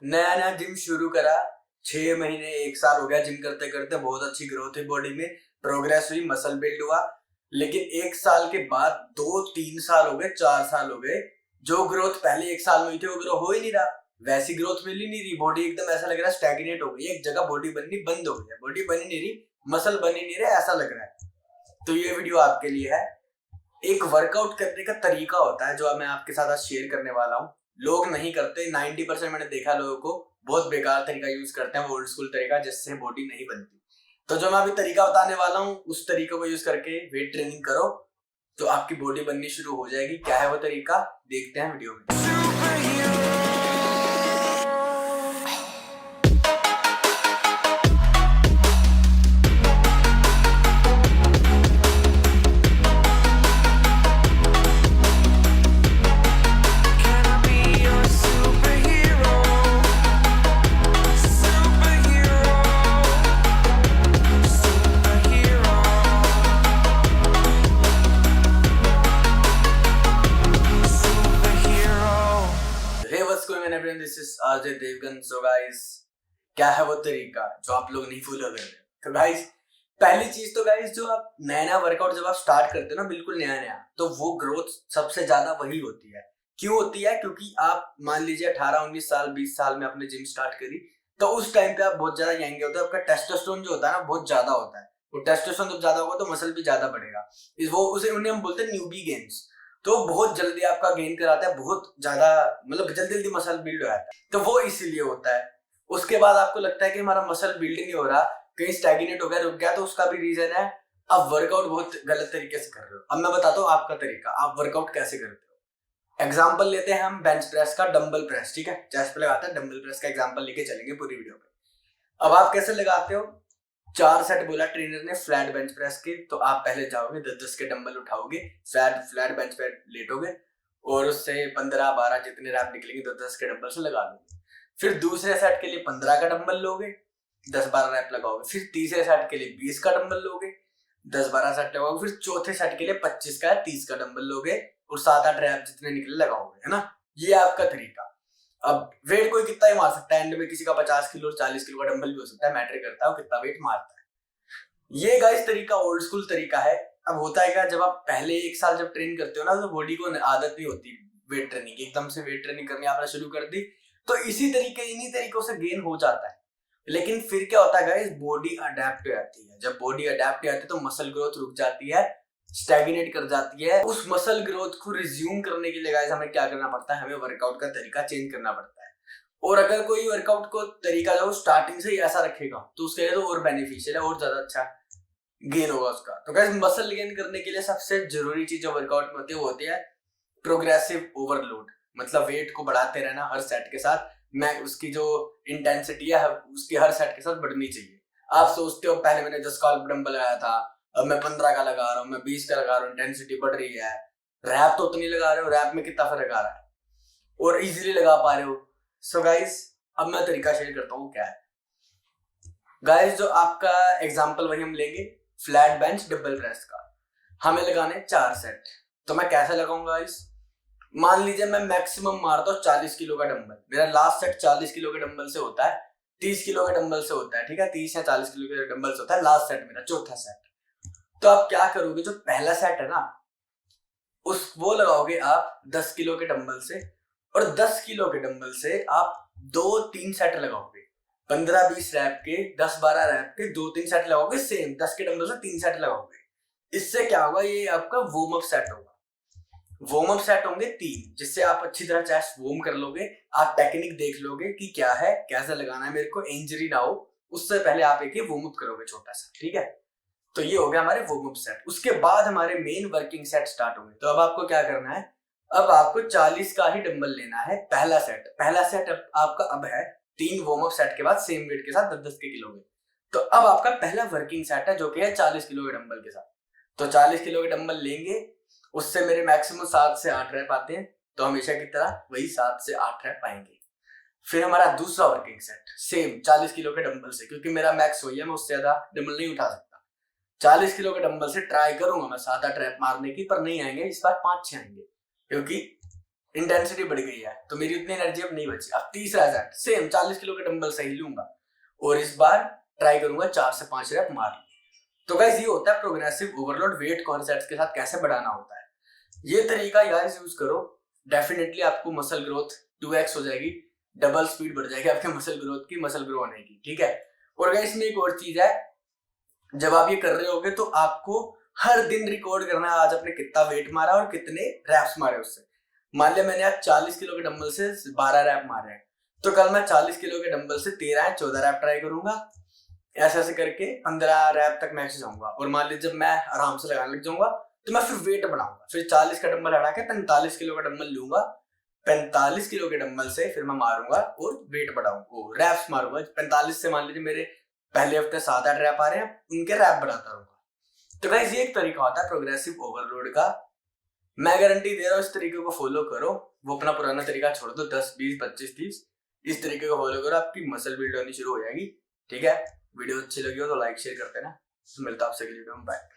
नया नया जिम शुरू करा, 6 महीने 1 साल हो गया जिम करते करते। बहुत अच्छी ग्रोथ हुई बॉडी में, प्रोग्रेस हुई, मसल बिल्ड हुआ। लेकिन 1 साल के बाद 2-3 साल हो गए, 4 साल हो गए, जो ग्रोथ पहले 1 साल में हुई थी वो ग्रो हो ही नहीं रहा। वैसी ग्रोथ मिल ही नहीं रही। बॉडी एकदम ऐसा लग रहा है स्टैग्नेट हो गई, एक जगह बॉडी बननी बंद हो गई है। बॉडी बन ही नहीं रही, मसल बन ही नहीं रहे, ऐसा लग रहा है। तो ये वीडियो आपके लिए है। एक वर्कआउट करने का तरीका होता है जो मैं आपके साथ आज शेयर करने वाला हूँ। लोग नहीं करते, 90% मैंने देखा लोगों को बहुत बेकार तरीका यूज करते हैं, वो ओल्ड स्कूल तरीका जिससे बॉडी नहीं बनती। तो जो मैं अभी तरीका बताने वाला हूँ उस तरीके को यूज करके वेट ट्रेनिंग करो तो आपकी बॉडी बननी शुरू हो जाएगी। क्या है वो तरीका, देखते हैं वीडियो में। This is RJ Devgan. So guys, क्या है वो तरीका जो आप लोग नहीं फॉलो कर रहे? तो गाइस, पहली चीज तो गाइस, जो आप नया नया वर्कआउट जब आप स्टार्ट करते हो ना, बिल्कुल नया नया, तो वो ग्रोथ सबसे ज्यादा वही होती है। क्यों होती है? क्योंकि आप मान लीजिए 18-19 साल 20 साल में आपने जिम स्टार्ट करी, तो उस टाइम पे आप बहुत ज्यादा यंग होते हो, आपका टेस्टोस्टेरोन जो होता है ना बहुत ज्यादा होता है। वो टेस्टोस्टेरोन जब ज्यादा होगा तो मसल भी ज्यादा बढ़ेगा। वो उसे उन्हें हम बोलते हैं न्यूबी गेन्स। तो बहुत जल्दी आपका गेन कराता है, बहुत ज्यादा, मतलब जल्दी जल्दी मसल बिल्ड हो जाता है, तो वो इसीलिए होता है। उसके बाद आपको लगता है कि हमारा मसल बिल्ड नहीं हो रहा, कहीं स्टैग्नेट हो गया, रुक गया, तो उसका भी रीजन है आप वर्कआउट बहुत गलत तरीके से कर रहे हो। अब मैं बताता हूँ आपका तरीका, आप वर्कआउट कैसे करते हो। एग्जाम्पल लेते हैं हम बेंच प्रेस का, डंबल प्रेस, ठीक है, चेस्ट पे लगाते हैं, डंबल प्रेस का एग्जाम्पल लेके चलेंगे पूरी वीडियो पे। अब आप कैसे लगाते हो? 4 सेट बोला ट्रेनर ने फ्लैट बेंच प्रेस के, तो आप पहले जाओगे 10-10 के डंबल उठाओगे, फ्लैट बेंच पे लेटोगे और उससे 15-12 जितने रैप निकलेंगे 10-10 के डंबल से लगा लोगे। फिर दूसरे सेट के लिए 15 का डंबल लोगे, 10-12 रैप लगाओगे। फिर तीसरे सेट के लिए 20 का डंबल लोगे, 10-12 सेट लगाओगे। फिर चौथे सेट के लिए 25 का 30 का डंबल लोगे और 7-8 रैप जितने निकले लगाओगे, है ना। ये आपका तरीका। अब वेट कोई कितना ही मार सकता है, एंड में किसी का 50 किलो 40 किलो का डंबल भी हो सकता है, मैटर करता है वो कितना वेट मारता है। ये गाइस तरीका ओल्ड स्कूल तरीका है। अब होता है क्या, जब आप पहले 1 साल जब ट्रेन करते हो ना, तो बॉडी को आदत नहीं होती वेट ट्रेनिंग की, एकदम से वेट ट्रेनिंग करनी आपने शुरू कर दी, तो इन्हीं तरीकों से गेन हो जाता है। लेकिन फिर क्या होता है गाइस, बॉडी अडेप्ट हो जाती है। जब बॉडी अडेप्ट हो जाती है तो मसल ग्रोथ रुक जाती है, स्टैग्नेट कर जाती है। उस मसल ग्रोथ को रिज्यूम करने के लिए गाइस हमें क्या करना पड़ता है, हमें वर्कआउट का तरीका चेंज करना पड़ता है। और अगर कोई वर्कआउट को तरीका जो स्टार्टिंग से ही ऐसा रखेगा तो उसके लिए तो और बेनिफिशियल है, और ज्यादा अच्छा गेन होगा उसका। तो गाइस, मसल गेन करने के लिए सबसे जरूरी चीज जो वर्कआउट में होती है वो होती है प्रोग्रेसिव ओवरलोड। मतलब वेट को बढ़ाते रहना हर सेट के साथ, मैं उसकी जो इंटेंसिटी है उसकी हर सेट के साथ बढ़नी चाहिए। आप सोचते हो पहले मैंने 10 का डंबल लगाया था, अब मैं 15 का लगा रहा हूँ, मैं 20 का लगा रहा हूँ, इंटेंसिटी बढ़ रही है। रैप तो उतनी लगा रहे हो, रैप में कितना फर्क आ रहा है, और इजीली लगा पा रहे हो। सो गाइस, अब मैं तरीका शेयर करता हूँ क्या है। गाइस, जो आपका एग्जांपल वही हम लेंगे फ्लैट बेंच डबल प्रेस का। हमें लगाने 4 सेट। तो मैं कैसे लगाऊंगा गाइस, मान लीजिए मैं मैक्सिमम मारता हूँ 40 किलो का डंबल, मेरा लास्ट सेट 40 किलो के डंबल से होता है, 30 किलो के डंबल से होता है, ठीक है, 30 या 40 किलो के डंबल से होता है लास्ट सेट मेरा, चौथा सेट। तो आप क्या करोगे, जो पहला सेट है ना वो लगाओगे आप 10 किलो के डंबल से, और 10 किलो के डंबल से आप 2-3 सेट लगाओगे, 15-20 रैप के, 10-12 रैप के 2-3 सेट लगाओगे, सेम 10 के डंबल से 3 सेट लगाओगे। इससे क्या होगा, ये आपका वार्म अप सेट होगा। वार्म अप सेट होंगे 3, जिससे आप अच्छी तरह चेस्ट वार्म कर लोगे, आप टेक्निक देख लोगे कि क्या है, कैसे लगाना है, मेरे को इंजरी ना हो, उससे पहले आप एक वार्म अप करोगे छोटा सा, ठीक है। तो ये हो गया हमारे वार्म अप सेट। उसके बाद हमारे मेन वर्किंग सेट स्टार्ट होंगे। तो अब आपको क्या करना है, अब आपको 40 का ही डंबल लेना है। पहला सेट आपका अब है 3 वार्म अप सेट के बाद सेम वेट के साथ 10-10 के किलो में। तो अब आपका पहला वर्किंग सेट है जो कि है 40 किलो के डंबल के साथ। तो 40 किलो के डंबल लेंगे, उससे मेरे मैक्सिमम 7 से 8 रैप आते हैं, तो हमेशा की तरह वही 7 से 8 रैप आएंगे। फिर हमारा दूसरा वर्किंग सेट सेम 40 किलो के डंबल से, क्योंकि मेरा मैक्स वही है, मैं उससे ज्यादा डंबल नहीं उठा सकता। 40 किलो के डंबल से ट्राई करूंगा मैं 7-8 रैप मारने की, पर नहीं आएंगे इस बार, 5-6 आएंगे, क्योंकि इंटेंसिटी बढ़ गई है तो मेरी उतनी एनर्जी अब नहीं बची। अब तीसरा सेट सेम 40 किलो के डंबल सही लूंगा और इस बार ट्राई करूंगा 4 से 5 रैप मार। तो गाइस ये होता है प्रोग्रेसिव ओवरलोड वेट कॉन्सेप्ट्स के साथ कैसे बढ़ाना होता है। ये तरीका गाइस यूज करो, डेफिनेटली आपको मसल ग्रोथ 2x हो जाएगी, डबल स्पीड बढ़ जाएगी आपके मसल ग्रोथ की, मसल ग्रो होने की, ठीक है। और गाइस में एक और चीज है, जब आप ये कर रहे होगे तो आपको हर दिन रिकॉर्ड करना है आज आपने कितना वेट मारा और कितने रैप्स मारे उससे। मान लिया मैंने आज 40 किलो के डंबल से 12 रैप मारे हैं, तो कल मैं 40 किलो के डंबल से 13 या 14 रैप ट्राई करूंगा, ऐसे ऐसे करके 15 रैप तक मैक्स जाऊंगा। और मान लीजिए जब मैं आराम से लगाने लग जाऊंगा तो मैं फिर वेट बढ़ाऊंगा, फिर 40 का डंबल हटा के 45 किलो का डंबल लूंगा, 45 किलो के डंबल से फिर मैं मारूंगा और वेट बढ़ाऊंगा, रैप्स मारूंगा। 45 से मान लीजिए मेरे पहले हफ्ते 7-8 रैप आ रहे हैं, उनके रैप बढ़ाता रहूंगा। तो गाइस ये एक तरीका होता है प्रोग्रेसिव ओवरलोड का, मैं गारंटी दे रहा हूँ इस तरीके को फॉलो करो, वो अपना पुराना तरीका छोड़ दो 10, 20, 25, 30, इस तरीके को फॉलो करो, आपकी मसल बिल्ड होनी शुरू हो जाएगी, ठीक है। वीडियो अच्छी लगी हो तो लाइक शेयर करते ना, मिलता है आपसे अगली वीडियो में, बाय।